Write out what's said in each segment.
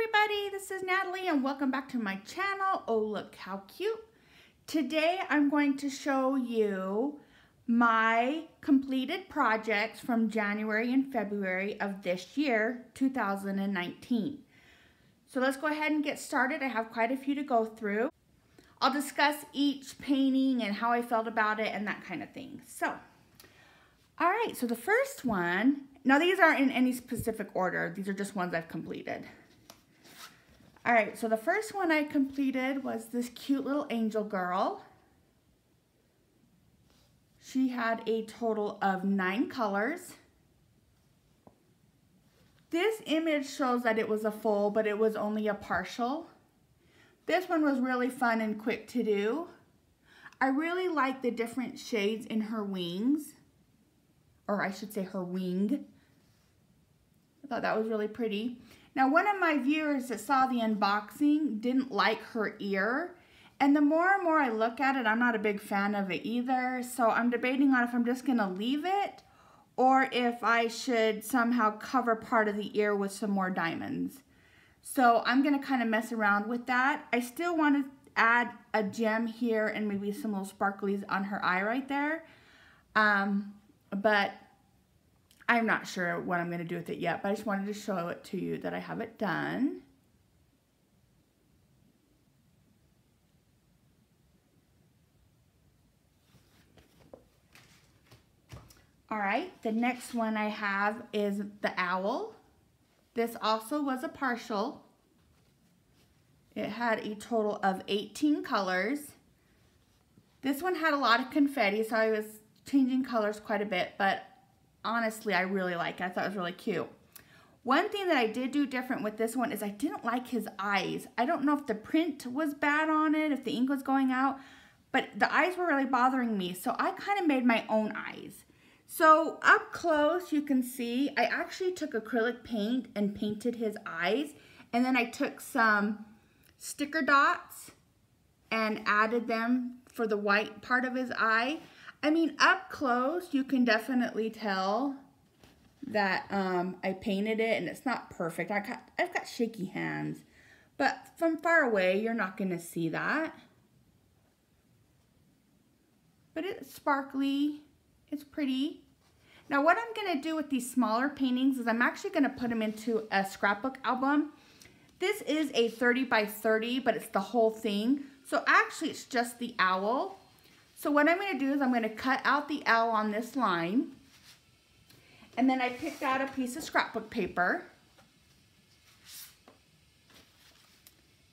everybody, this is Natalie and welcome back to my channel. Oh, look how cute. Today I'm going to show you my completed projects from January and February of this year, 2019. So let's go ahead and get started. I have quite a few to go through. I'll discuss each painting and how I felt about it and that kind of thing. So, all right, so the first one, now these aren't in any specific order. These are just ones I've completed. All right, so the first one I completed was this cute little angel girl. She had a total of 9 colors. This image shows that it was a full, but it was only a partial. This one was really fun and quick to do. I really like the different shades in her wings, or I should say her wing. I thought that was really pretty. Now, one of my viewers that saw the unboxing didn't like her ear, and the more and more I look at it, I'm not a big fan of it either, so I'm debating on if I'm just going to leave it or if I should somehow cover part of the ear with some more diamonds. So I'm going to kind of mess around with that. I still want to add a gem here and maybe some little sparklies on her eye right there, but I'm not sure what I'm going to do with it yet, but I just wanted to show it to you that I have it done. All right, the next one I have is the owl. This also was a partial. It had a total of 18 colors. This one had a lot of confetti, so I was changing colors quite a bit, but honestly, I really like it. I thought it was really cute. One thing that I did do different with this one is I didn't like his eyes. I don't know if the print was bad on it, if the ink was going out, but the eyes were really bothering me, so I kind of made my own eyes. So up close, you can see, I actually took acrylic paint and painted his eyes, and then I took some sticker dots and added them for the white part of his eye. I mean, up close, you can definitely tell that I painted it, and it's not perfect. I've got shaky hands, but from far away, you're not going to see that. But it's sparkly. It's pretty. Now, what I'm going to do with these smaller paintings is I'm actually going to put them into a scrapbook album. This is a 30 by 30, but it's the whole thing. So actually, it's just the owl. So what I'm going to do is I'm going to cut out the owl on this line, and then I picked out a piece of scrapbook paper.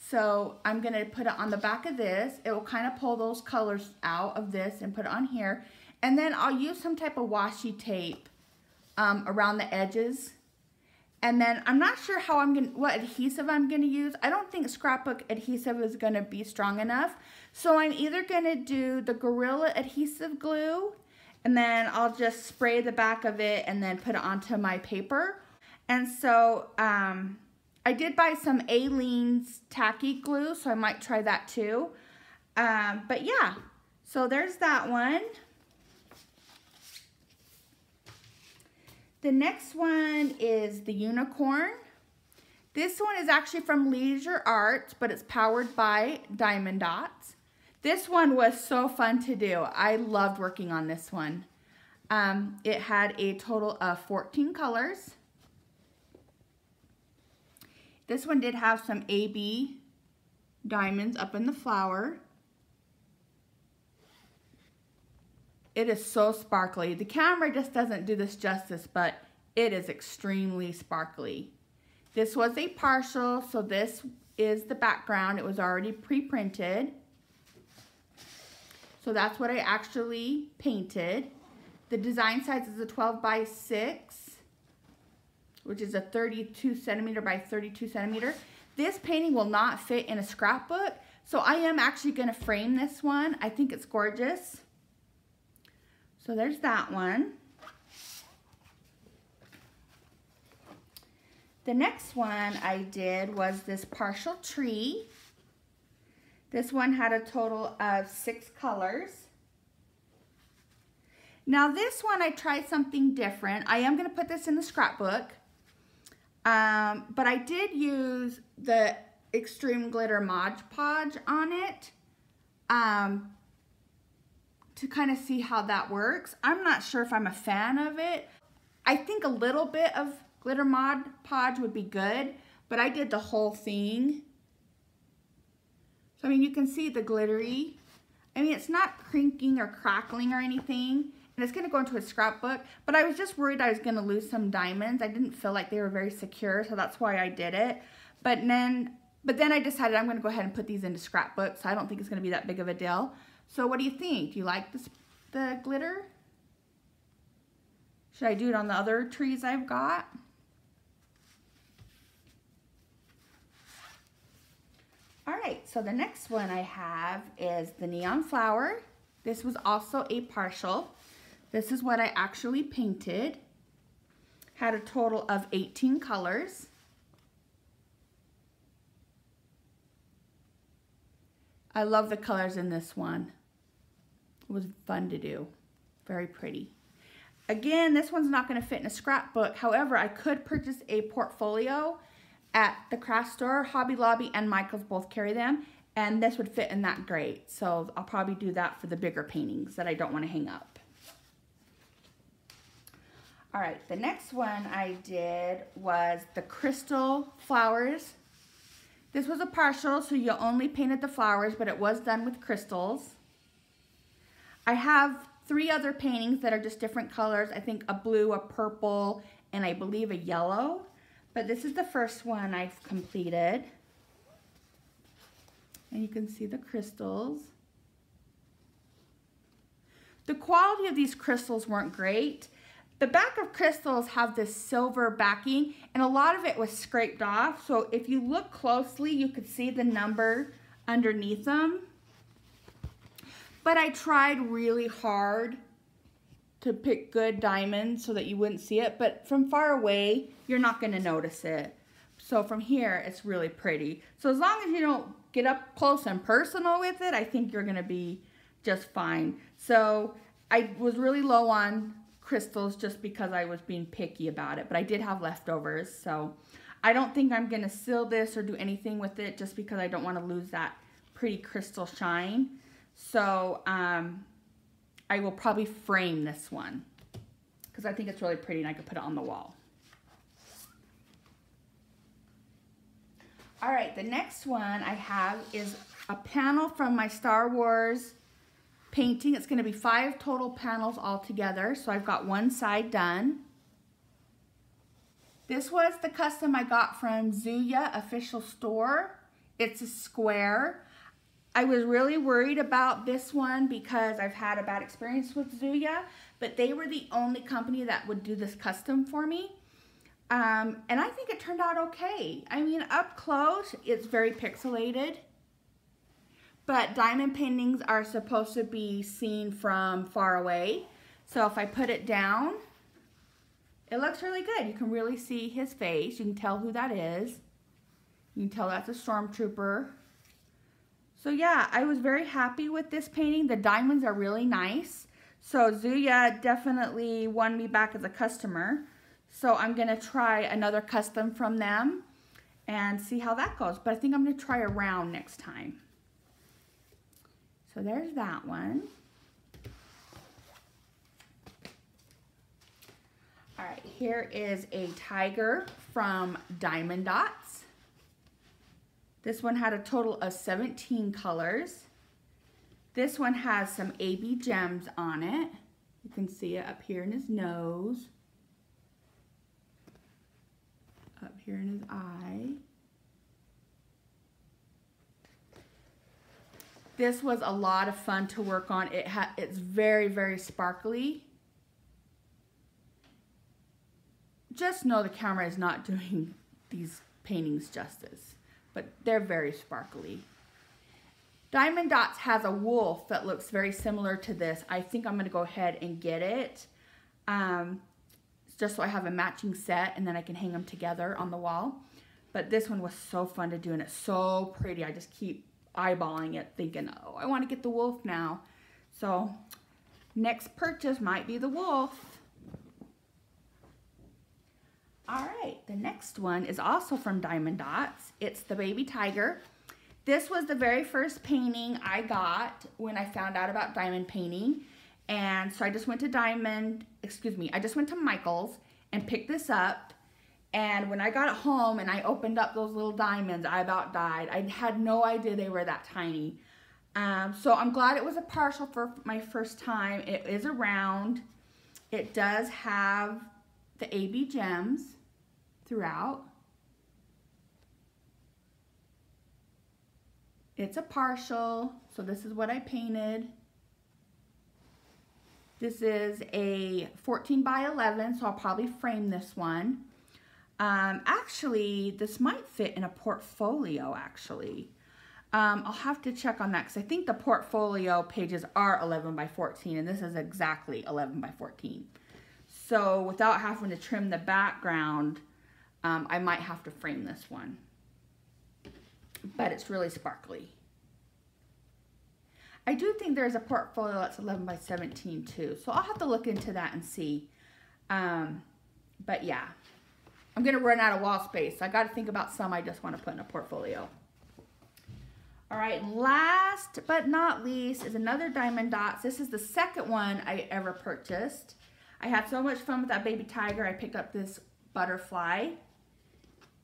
So I'm going to put it on the back of this. It will kind of pull those colors out of this and put it on here. And then I'll use some type of washi tape around the edges. And then I'm not sure what adhesive I'm going to use. I don't think scrapbook adhesive is going to be strong enough. So I'm either going to do the Gorilla adhesive glue, and then I'll just spray the back of it and then put it onto my paper. And so I did buy some Aleene's tacky glue, so I might try that too. But yeah, so there's that one. The next one is the unicorn. This one is actually from Leisure Arts, but it's powered by Diamond Dots. This one was so fun to do. I loved working on this one. It had a total of 14 colors. This one did have some AB diamonds up in the flower. It is so sparkly. The camera just doesn't do this justice, but it is extremely sparkly. This was a partial, so this is the background. It was already pre-printed. So that's what I actually painted. The design size is a 12 by 6, which is a 32 centimeter by 32 centimeter. This painting will not fit in a scrapbook, so I am actually going to frame this one. I think it's gorgeous. So there's that one. The next one I did was this partial tree. This one had a total of 6 colors. Now this one I tried something different. I am going to put this in the scrapbook. But I did use the Extreme Glitter Mod Podge on it to kind of see how that works. I'm not sure if I'm a fan of it. I think a little bit of Glitter Mod Podge would be good, but I did the whole thing. So I mean, you can see the glittery. I mean, it's not crinking or crackling or anything, and it's gonna go into a scrapbook, but I was just worried I was gonna lose some diamonds. I didn't feel like they were very secure, so that's why I did it. But then I decided I'm gonna go ahead and put these into scrapbooks, so I don't think it's gonna be that big of a deal. So what do you think? Do you like the glitter? Should I do it on the other trees I've got? All right, so the next one I have is the Neon Flower. This was also a partial. This is what I actually painted. Had a total of 18 colors. I love the colors in this one. It was fun to do. Very pretty. Again, this one's not going to fit in a scrapbook. However, I could purchase a portfolio at the craft store. Hobby Lobby and Michael's both carry them, and this would fit in that great. So I'll probably do that for the bigger paintings that I don't want to hang up. All right, the next one I did was the crystal flowers. This was a partial, so you only painted the flowers, but it was done with crystals. I have 3 other paintings that are just different colors. I think a blue, a purple, and I believe a yellow. But this is the first one I've completed. And you can see the crystals. The quality of these crystals weren't great. The back of crystals have this silver backing, and a lot of it was scraped off. So if you look closely, you could see the number underneath them. But I tried really hard to pick good diamonds so that you wouldn't see it. But from far away, you're not going to notice it. So from here, it's really pretty. So as long as you don't get up close and personal with it, I think you're going to be just fine. So I was really low on crystals just because I was being picky about it, but I did have leftovers. So I don't think I'm going to seal this or do anything with it just because I don't want to lose that pretty crystal shine. So I will probably frame this one because I think it's really pretty and I could put it on the wall. All right, the next one I have is a panel from my Star Wars painting. It's going to be 5 total panels all together. So I've got one side done. This was the custom I got from Zuya Official Store. It's a square. I was really worried about this one because I've had a bad experience with Zuya, but they were the only company that would do this custom for me. And I think it turned out okay. I mean, up close, it's very pixelated. But diamond paintings are supposed to be seen from far away. So if I put it down, it looks really good. You can really see his face. You can tell who that is. You can tell that's a stormtrooper. So yeah, I was very happy with this painting. The diamonds are really nice. So Zuya definitely won me back as a customer. So I'm going to try another custom from them and see how that goes. But I think I'm going to try a round next time. So there's that one. All right, here is a tiger from Diamond Dots. This one had a total of 17 colors. This one has some AB gems on it. You can see it up here in his nose, up here in his eye. This was a lot of fun to work on. It's very, very sparkly. Just know the camera is not doing these paintings justice, but they're very sparkly. Diamond Dots has a wolf that looks very similar to this. I think I'm going to go ahead and get it, just so I have a matching set and then I can hang them together on the wall. But this one was so fun to do and it's so pretty. I just keep eyeballing it thinking, oh, I want to get the wolf now. So next purchase might be the wolf. All right, the next one is also from Diamond Dots. It's the baby tiger. This was the very first painting I got when I found out about diamond painting. And so I just went to I just went to Michael's and picked this up. And when I got it home and I opened up those little diamonds, I about died. I had no idea they were that tiny. So I'm glad it was a partial for my first time. It is a round. It does have the AB gems throughout. It's a partial, so this is what I painted. This is a 14 by 11, so I'll probably frame this one. Actually, this might fit in a portfolio, actually. I'll have to check on that because I think the portfolio pages are 11 by 14 and this is exactly 11 by 14. So without having to trim the background, I might have to frame this one. But it's really sparkly. I do think there's a portfolio that's 11 by 17 too, so I'll have to look into that and see. But yeah, I'm gonna run out of wall space. I gotta think about some I just wanna put in a portfolio. All right, last but not least is another Diamond Dots. This is the second one I ever purchased. I had so much fun with that baby tiger, I picked up this butterfly.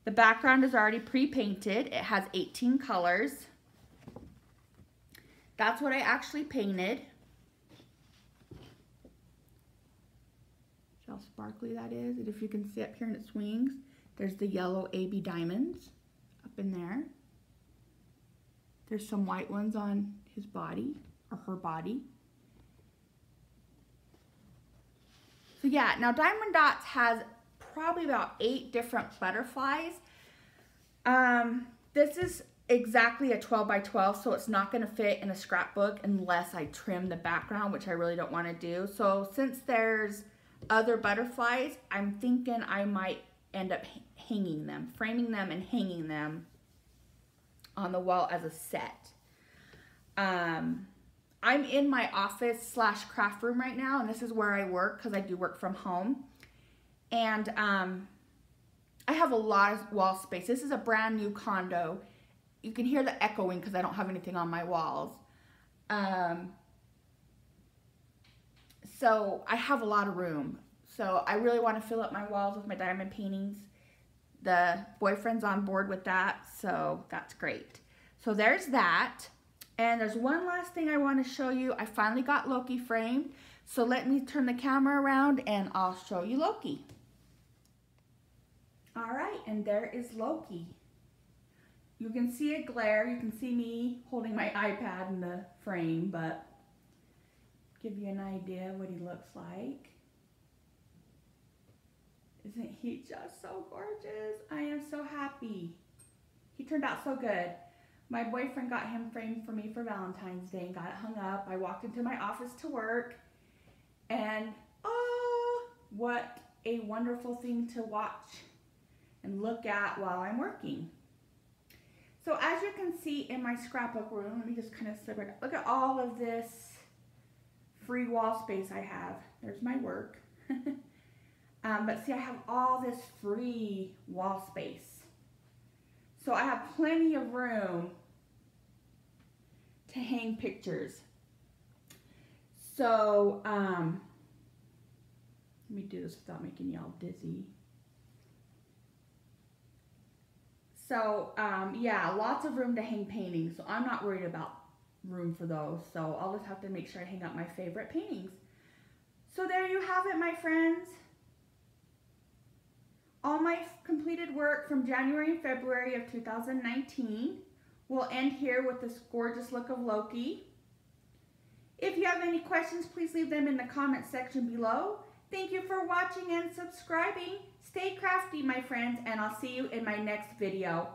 The background is already pre-painted. It has 18 colors. That's what I actually painted. See how sparkly that is? And if you can see up here in its wings, there's the yellow AB diamonds up in there. There's some white ones on his body, or her body. So yeah, now Diamond Dots has probably about 8 different butterflies. This is exactly a 12 by 12, so it's not going to fit in a scrapbook unless I trim the background, which I really don't want to do. So since there's other butterflies, I'm thinking I might end up hanging them, framing them and hanging them on the wall as a set. I'm in my office / craft room right now, and this is where I work because I do work from home. And I have a lot of wall space. This is a brand new condo. You can hear the echoing because I don't have anything on my walls. So I have a lot of room. So I really want to fill up my walls with my diamond paintings. The boyfriend's on board with that, so that's great. So there's that. And there's one last thing I want to show you. I finally got Loki framed. So let me turn the camera around and I'll show you Loki. All right, and there is Loki. You can see a glare. You can see me holding my iPad in the frame, but give you an idea of what he looks like. Isn't he just so gorgeous? I am so happy. He turned out so good. My boyfriend got him framed for me for Valentine's Day and got it hung up. I walked into my office to work and oh, what a wonderful thing to watch and look at while I'm working. So as you can see in my scrapbook room, let me just kind of slip it. Look at all of this free wall space I have. There's my work. But see, I have all this free wall space. So I have plenty of room to hang pictures. So, let me do this without making y'all dizzy. So, yeah, lots of room to hang paintings. So I'm not worried about room for those. So I'll just have to make sure I hang up my favorite paintings. So there you have it, my friends. All my completed work from January and February of 2019 will end here with this gorgeous look of Loki. If you have any questions, please leave them in the comment section below. Thank you for watching and subscribing. Stay crafty, my friends, and I'll see you in my next video.